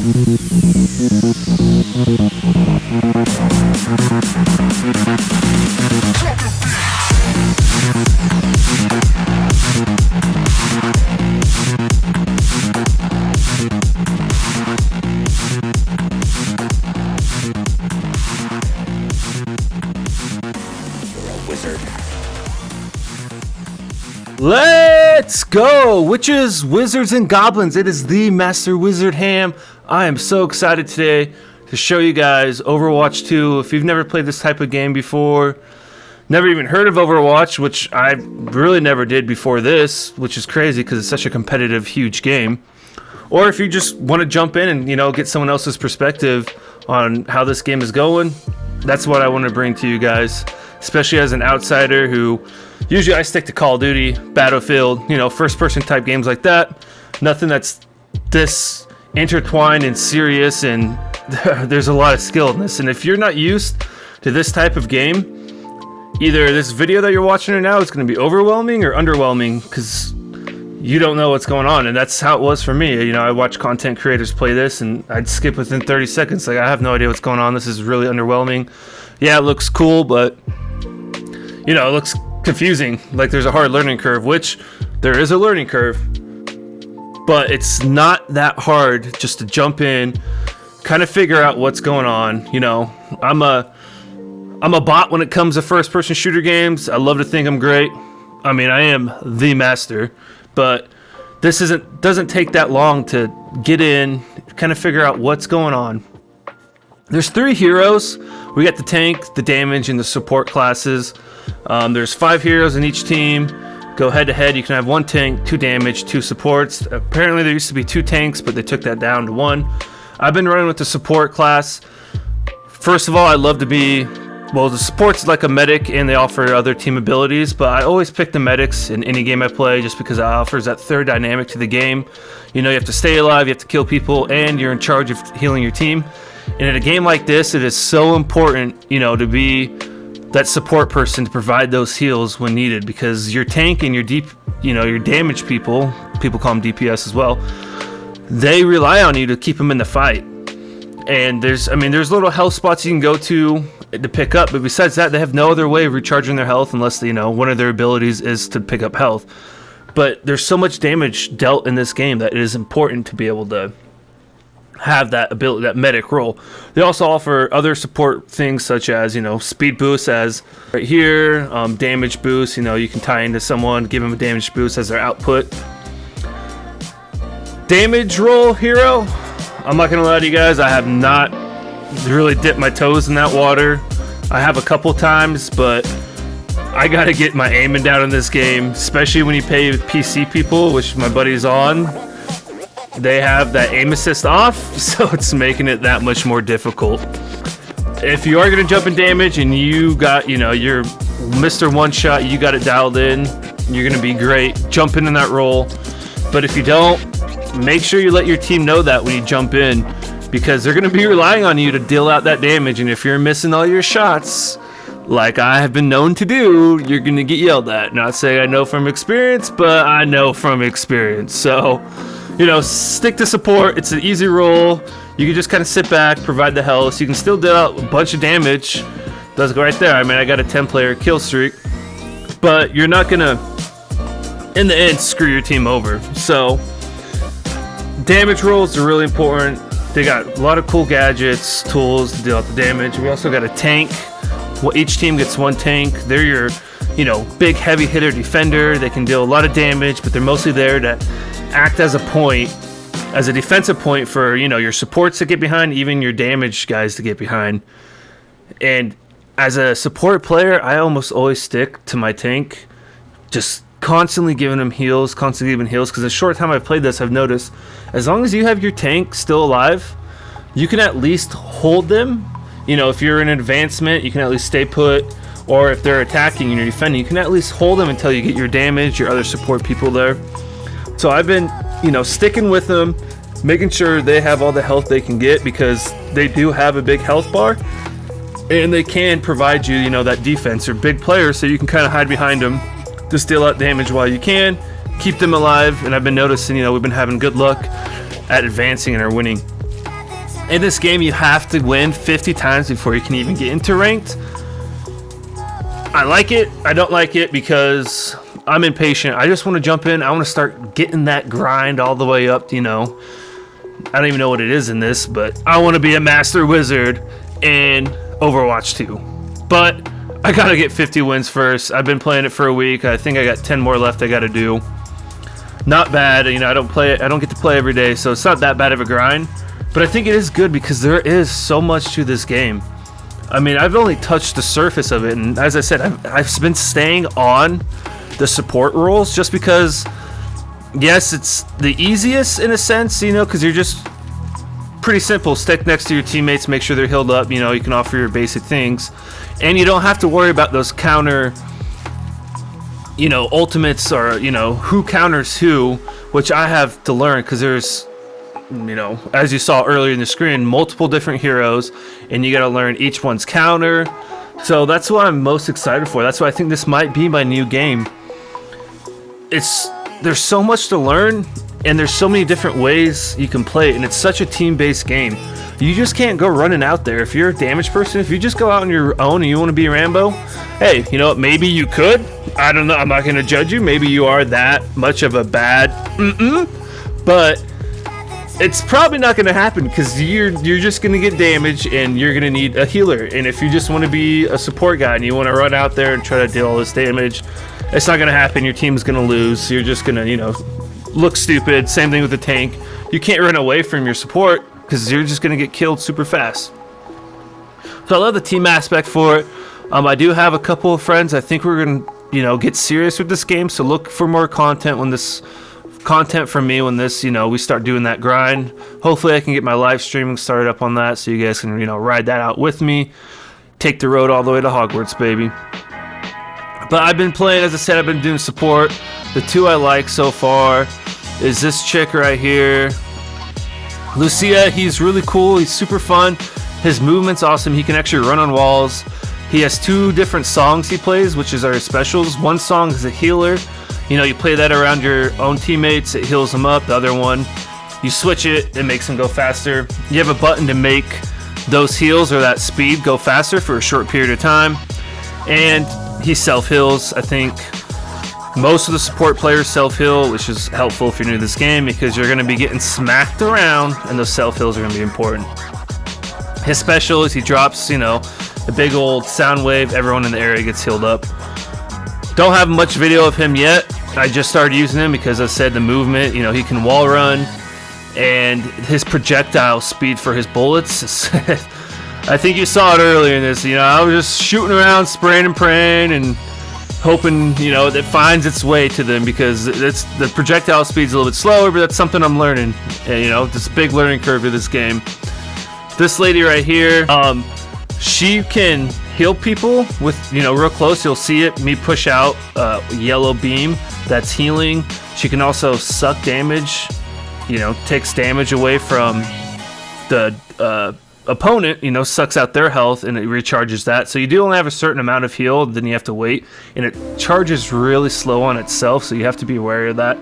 Let's go! Witches, wizards, and goblins. It is the Master Wizard Ham. I am so excited today to show you guys Overwatch 2. If you've never played this type of game before, never even heard of Overwatch, which I really never did before this, which is crazy because it's such a competitive, huge game. Or if you just want to jump in and, get someone else's perspective on how this game is going, that's what I want to bring to you guys, especially as an outsider who usually I stick to Call of Duty, Battlefield, first-person type games like that. Nothing that's this intertwined and serious, and there's a lot of skill in this. And if you're not used to this type of game, either this video that you're watching right now is going to be overwhelming or underwhelming because you don't know what's going on. And that's how it was for me. I watch content creators play this, and I'd skip within 30 seconds. Like, I have no idea what's going on. This is really underwhelming. Yeah, it looks cool, but, it looks confusing. Like, there's a hard learning curve, which there is a learning curve, but it's not that hard just to jump in, kind of figure out what's going on. I'm a bot when it comes to first person shooter games. I love to think I'm great. I mean, I am the master, but this doesn't take that long to get in, kind of figure out what's going on. There's 3 heroes. We got the tank, the damage, and the support classes. There's 5 heroes in each team. Go head to head. You can have 1 tank, 2 damage, 2 supports. Apparently there used to be 2 tanks, but they took that down to 1. I've been running with the support class. First of all, I love to be, the support's like a medic and they offer other team abilities, but I always pick the medics in any game I play just because it offers that third dynamic to the game. You have to stay alive, you have to kill people, and you're in charge of healing your team. And in a game like this, it is so important, to be that support person to provide those heals when needed, because your tank and your your damage people call them DPS as well, they rely on you to keep them in the fight. And there's little health spots you can go to pick up, but besides that, they have no other way of recharging their health unless one of their abilities is to pick up health. But there's so much damage dealt in this game that it is important to be able to have that ability, that medic role. They also offer other support things such as speed boost, as right here, damage boost. You can tie into someone, give them a damage boost as their output. Damage roll hero, I'm not gonna lie to you guys, I have not really dipped my toes in that water. I have a couple times, but I gotta get my aiming down in this game, especially when you pay PC people, which my buddy's on. They have that aim assist off, so it's making it that much more difficult. If you are going to jump in damage and you got, you're Mr. One Shot, you got it dialed in, you're going to be great jumping in that role. But if you don't, make sure you let your team know that when you jump in, because they're going to be relying on you to deal out that damage. And if you're missing all your shots, like I have been known to do, you're going to get yelled at. Not saying I know from experience, but I know from experience. So, stick to support. It's an easy role. You can just kind of sit back, provide the health. So you can still deal out a bunch of damage. Does go right there. I got a 10-player kill streak. But you're not going to, in the end, screw your team over. So, damage rolls are really important. They got a lot of cool gadgets, tools to deal out the damage. We also got a tank. Each team gets 1 tank. They're your, big heavy hitter defender. They can deal a lot of damage, but they're mostly there to act as a defensive point for your supports to get behind, even your damage guys to get behind. And as a support player, I almost always stick to my tank, just constantly giving them heals, because in a short time I've played this, I've noticed as long as you have your tank still alive, you can at least hold them. If you're in advancement, you can at least stay put, or if they're attacking and you're defending, you can at least hold them until you get your damage, your other support people there. So I've been, sticking with them, making sure they have all the health they can get, because they do have a big health bar, and they can provide you, that defense. They're big players, so you can kind of hide behind them, just deal out damage while you can, keep them alive. And I've been noticing, we've been having good luck at advancing and are winning. In this game, you have to win 50 times before you can even get into ranked. I like it. I don't like it because I'm impatient. I just want to jump in. I want to start getting that grind all the way up, you know. I don't even know what it is in this, but I want to be a master wizard in Overwatch 2. But I got to get 50 wins first. I've been playing it for a week. I think I got 10 more left I got to do. Not bad. You know, I don't get to play every day, so it's not that bad of a grind. But I think it is good because there is so much to this game. I mean, I've only touched the surface of it, and as I said, I've been staying on the support roles just because, yes, it's the easiest in a sense, you know, because you're just pretty simple. Stick next to your teammates, make sure they're healed up, you know, you can offer your basic things, and you don't have to worry about those counter, you know, ultimates or, you know, who counters who, which I have to learn because there's, you know, as you saw earlier in the screen, multiple different heroes, and you got to learn each one's counter. So that's what I'm most excited for. That's why I think this might be my new game. There's so much to learn, and there's so many different ways you can play it, and it's such a team-based game. You just can't go running out there. If you're a damage person, if you just go out on your own and you want to be Rambo, hey, you know what, maybe you could. I don't know, I'm not going to judge you. Maybe you are that much of a bad but it's probably not going to happen because you're just going to get damage and you're going to need a healer. And if you just want to be a support guy and you want to run out there and try to deal all this damage, it's not going to happen. Your team's going to lose. You're just going to, you know, look stupid. Same thing with the tank. You can't run away from your support because you're just going to get killed super fast. So I love the team aspect for it. I do have a couple of friends. I think we're going to, you know, get serious with this game. So look for more content from me when this, you know, we start doing that grind. Hopefully I can get my live streaming started up on that so you guys can, you know, ride that out with me. Take the road all the way to Hogwarts, baby. But I've been playing, as I said, I've been doing support. The two I like so far is this chick right here, Lucia. He's really cool. He's super fun. His movement's awesome. He can actually run on walls. He has two different songs he plays, which is our specials. One song is a healer. You know, you play that around your own teammates, it heals them up. The other one, you switch it, it makes them go faster. You have a button to make those heals or that speed go faster for a short period of time. And he self-heals. I think most of the support players self-heal, which is helpful if you're new to this game because you're going to be getting smacked around and those self-heals are going to be important. His special is he drops, you know, a big old sound wave. Everyone in the area gets healed up. Don't have much video of him yet. I just started using him because I said the movement, you know, he can wall run, and his projectile speed for his bullets. I think you saw it earlier in this. You know, I was just shooting around, spraying and praying, and hoping, you know, that finds its way to them because it's the projectile speed's a little bit slower, but that's something I'm learning. And, you know, this big learning curve to this game. This lady right here, she can heal people with, you know, real close. You'll see it, me push out yellow beam that's healing. She can also suck damage, you know, takes damage away from the opponent, you know, sucks out their health and it recharges that. So you do only have a certain amount of heal, then you have to wait, and it charges really slow on itself, so you have to be wary of that.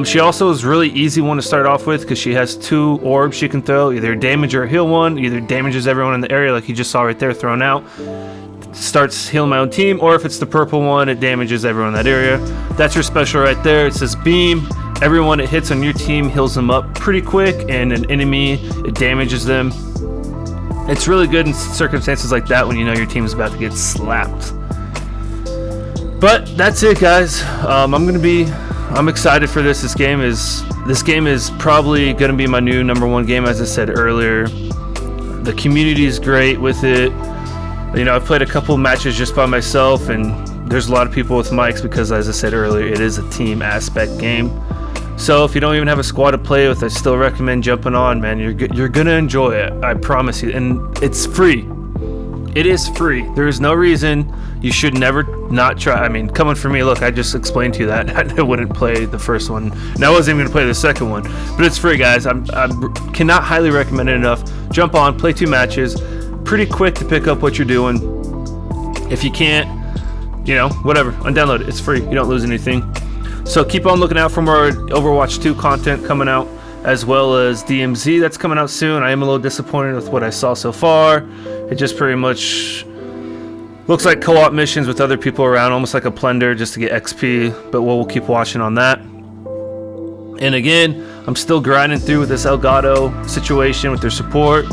She also is really easy one to start off with because she has two orbs she can throw, either damage or heal one. Either damages everyone in the area like you just saw right there thrown out, starts healing my own team, or if it's the purple one, it damages everyone in that area. That's your special right there. It says beam. Everyone it hits on your team heals them up pretty quick, and an enemy, it damages them. It's really good in circumstances like that when you know your team is about to get slapped. But that's it, guys. I'm excited for this. This game is probably going to be my new #1 game, as I said earlier. The community is great with it. You know, I've played a couple of matches just by myself, and there's a lot of people with mics because, as I said earlier, it is a team aspect game. So if you don't even have a squad to play with, I still recommend jumping on, man. You're gonna enjoy it, I promise you. And it's free. It is free. There is no reason you should never not try. I mean, coming from me, look, I just explained to you that I wouldn't play the first one, and I wasn't even gonna play the second one. But it's free, guys. I cannot highly recommend it enough. Jump on, play 2 matches. Pretty quick to pick up what you're doing. If you can't, you know, whatever, undownload it. It's free. You don't lose anything. So keep on looking out for more Overwatch 2 content coming out. as well as DMZ that's coming out soon. I am a little disappointed with what I saw so far. It just pretty much looks like co-op missions with other people around, almost like a Plunder just to get XP, but we'll keep watching on that. And again, I'm still grinding through with this Elgato situation with their support,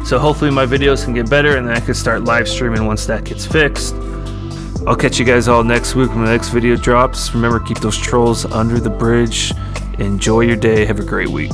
so hopefully my videos can get better and then I can start live streaming once that gets fixed. I'll catch you guys all next week when the next video drops. Remember, keep those trolls under the bridge. Enjoy your day. Have a great week.